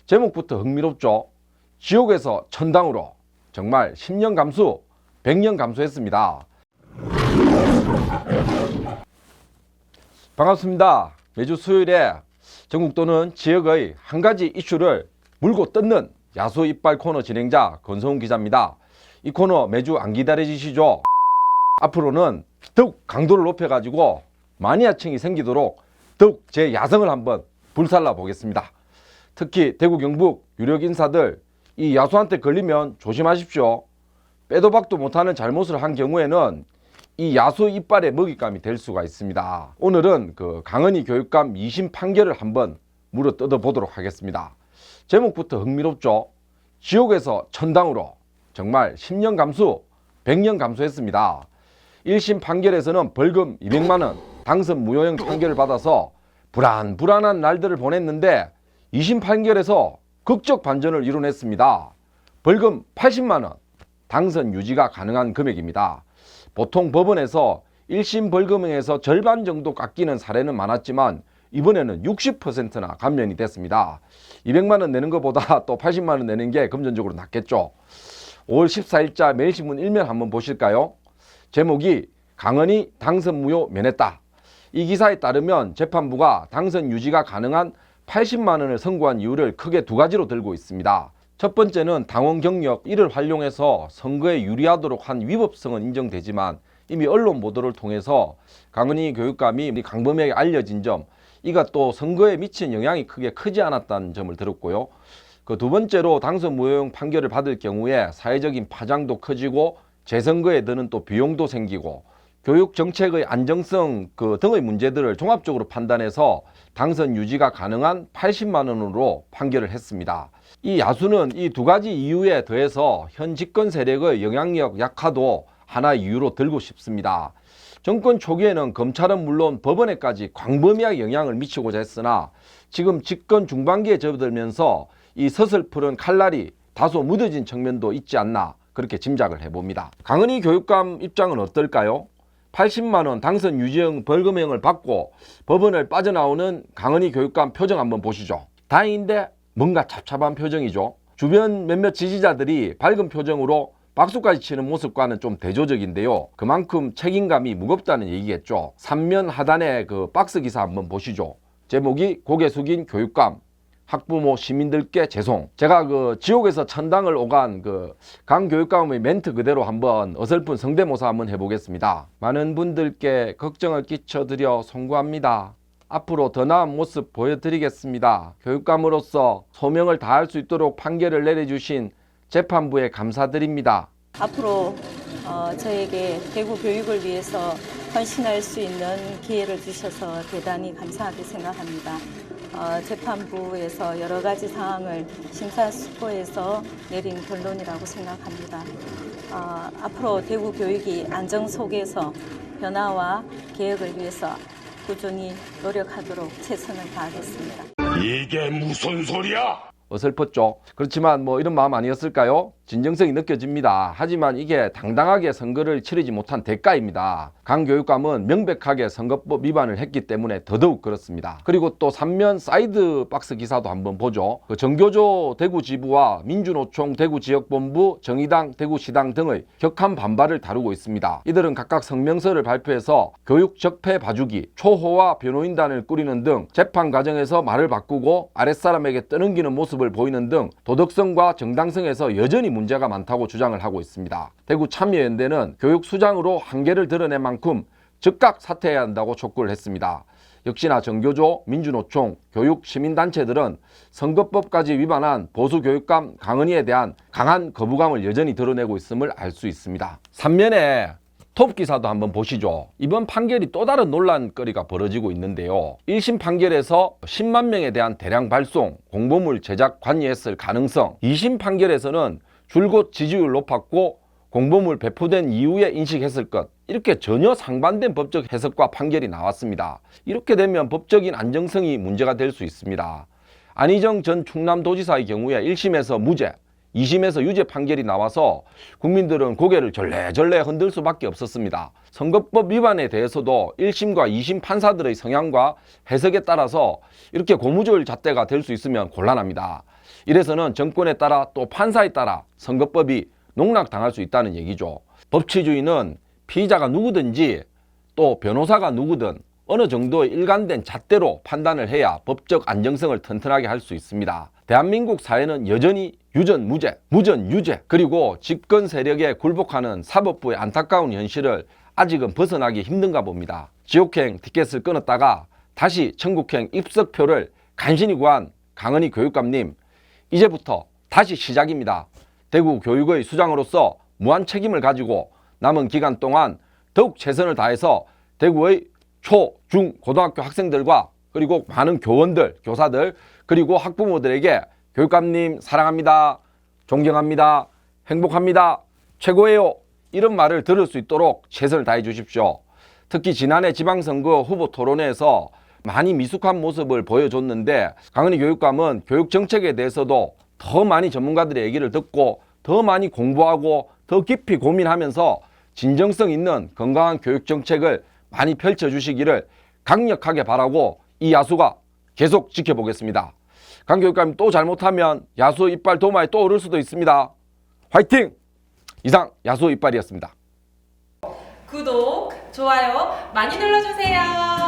제목부터 흥미롭죠. 지옥에서 천당으로 정말 10년 감수, 100년 감수했습니다. 반갑습니다. 매주 수요일에 전국 또는 지역의 한 가지 이슈를 물고 뜯는 야수 이빨 코너 진행자 권성훈 기자입니다. 이 코너 매주 안 기다려지시죠? 앞으로는 더욱 강도를 높여가지고 마니아층이 생기도록 더욱 제 야성을 한번 불살라 보겠습니다. 특히 대구 경북 유력 인사들 이 야수한테 걸리면 조심하십시오. 빼도 박도 못하는 잘못을 한 경우에는 이 야수 이빨의 먹잇감이 될 수가 있습니다. 오늘은 그 강은희 교육감 2심 판결을 한번 물어 뜯어 보도록 하겠습니다. 제목부터 흥미롭죠. 지옥에서 천당으로 정말 10년 감수, 100년 감수했습니다. 1심 판결에서는 벌금 200만원, 당선 무효형 판결을 받아서 불안한 날들을 보냈는데 2심 판결에서 극적 반전을 이뤄냈습니다. 벌금 80만원, 당선 유지가 가능한 금액입니다. 보통 법원에서 1심 벌금에서 절반 정도 깎이는 사례는 많았지만 이번에는 60%나 감면이 됐습니다. 200만원 내는 것보다 또 80만원 내는 게 금전적으로 낫겠죠. 5월 14일자 매일신문 1면 한번 보실까요? 제목이 강은희 당선 무효 면했다. 이 기사에 따르면 재판부가 당선 유지가 가능한 80만원을 선고한 이유를 크게 두 가지로 들고 있습니다. 첫 번째는 당원 경력 이를 활용해서 선거에 유리하도록 한 위법성은 인정되지만 이미 언론 보도를 통해서 강은희 교육감이 강범에게 알려진 점, 이가 또 선거에 미친 영향이 크지 않았다는 점을 들었고요. 그 두 번째로 당선 무효형 판결을 받을 경우에 사회적인 파장도 커지고 재선거에 드는 또 비용도 생기고 교육 정책의 안정성 등의 문제들을 종합적으로 판단해서 당선 유지가 가능한 80만원으로 판결을 했습니다. 이 야수는 이 두 가지 이유에 더해서 현 집권 세력의 영향력 약화도 하나의 이유로 들고 싶습니다. 정권 초기에는 검찰은 물론 법원에까지 광범위하게 영향을 미치고자 했으나 지금 집권 중반기에 접어들면서 이 서슬푸른 칼날이 다소 무뎌진 측면도 있지 않나 그렇게 짐작을 해봅니다. 강은희 교육감 입장은 어떨까요? 80만원 당선 유지형 벌금형을 받고 법원을 빠져나오는 강은희 교육감 표정 한번 보시죠. 다행인데 뭔가 잡잡한 표정이죠. 주변 몇몇 지지자들이 밝은 표정으로 박수까지 치는 모습과는 좀 대조적인데요. 그만큼 책임감이 무겁다는 얘기겠죠. 3면 하단의 그 박스 기사 한번 보시죠. 제목이 고개 숙인 교육감, 학부모 시민들께 죄송. 제가 그 지옥에서 천당을 오간 그 강 교육감의 멘트 그대로 한번 어설픈 성대모사 한번 해보겠습니다. 많은 분들께 걱정을 끼쳐드려 송구합니다. 앞으로 더 나은 모습 보여드리겠습니다. 교육감으로서 소명을 다할 수 있도록 판결을 내려주신 재판부에 감사드립니다. 앞으로 저에게 대구 교육을 위해서 헌신할 수 있는 기회를 주셔서 대단히 감사하게 생각합니다. 재판부에서 여러 가지 사항을 심사숙고해서 내린 결론이라고 생각합니다. 앞으로 대구 교육이 안정 속에서 변화와 개혁을 위해서 꾸준히 노력하도록 최선을 다하겠습니다. 이게 무슨 소리야? 어설펐죠. 그렇지만 뭐 이런 마음 아니었을까요? 진정성이 느껴집니다. 하지만 이게 당당하게 선거를 치르지 못한 대가입니다. 강 교육감은 명백하게 선거법 위반을 했기 때문에 더더욱 그렇습니다. 그리고 또 3면 사이드 박스 기사도 한번 보죠. 그 정교조 대구지부와 민주노총 대구지역본부, 정의당 대구시당 등의 격한 반발을 다루고 있습니다. 이들은 각각 성명서를 발표해서 교육 적폐 봐주기, 초호화 변호인단을 꾸리는 등 재판 과정에서 말을 바꾸고 아랫사람에게 떠넘기는 모습을 보이는 등 도덕성과 정당성에서 여전히 문제가 많다고 주장을 하고 있습니다. 대구 참여연대는 교육 수장으로 한계를 드러낸 만큼 즉각 사퇴해야 한다고 촉구를 했습니다. 역시나 정교조, 민주노총, 교육 시민단체들은 선거법까지 위반한 보수교육감 강은희에 대한 강한 거부감을 여전히 드러내고 있음을 알 수 있습니다. 3면에 톱 기사도 한번 보시죠. 이번 판결이 또 다른 논란거리가 벌어지고 있는데요. 1심 판결에서 10만 명에 대한 대량 발송, 공보물 제작 관여했을 가능성, 2심 판결에서는 줄곧 지지율 높았고 공보물 배포된 이후에 인식했을 것, 이렇게 전혀 상반된 법적 해석과 판결이 나왔습니다. 이렇게 되면 법적인 안정성이 문제가 될 수 있습니다. 안희정 전 충남도지사의 경우에 1심에서 무죄, 2심에서 유죄 판결이 나와서 국민들은 고개를 절레절레 흔들 수밖에 없었습니다. 선거법 위반에 대해서도 1심과 2심 판사들의 성향과 해석에 따라서 이렇게 고무줄 잣대가 될 수 있으면 곤란합니다. 이래서는 정권에 따라 또 판사에 따라 선거법이 농락당할 수 있다는 얘기죠. 법치주의는 피의자가 누구든지 또 변호사가 누구든 어느 정도의 일관된 잣대로 판단을 해야 법적 안정성을 튼튼하게 할 수 있습니다. 대한민국 사회는 여전히 유전무죄, 무전유죄, 그리고 집권 세력에 굴복하는 사법부의 안타까운 현실을 아직은 벗어나기 힘든가 봅니다. 지옥행 티켓을 끊었다가 다시 천국행 입석표를 간신히 구한 강은희 교육감님, 이제부터 다시 시작입니다. 대구 교육의 수장으로서 무한 책임을 가지고 남은 기간 동안 더욱 최선을 다해서 대구의 초, 중, 고등학교 학생들과 그리고 많은 교원들, 교사들, 그리고 학부모들에게 교육감님 사랑합니다, 존경합니다, 행복합니다, 최고예요, 이런 말을 들을 수 있도록 최선을 다해 주십시오. 특히 지난해 지방선거 후보 토론회에서 많이 미숙한 모습을 보여줬는데 강은희 교육감은 교육정책에 대해서도 더 많이 전문가들의 얘기를 듣고 더 많이 공부하고 더 깊이 고민하면서 진정성 있는 건강한 교육정책을 많이 펼쳐주시기를 강력하게 바라고 이 야수가 계속 지켜보겠습니다. 강 교육감이 또 잘못하면 야수 이빨 도마에 또 오를 수도 있습니다. 화이팅! 이상 야수 이빨이었습니다. 구독, 좋아요 많이 눌러주세요.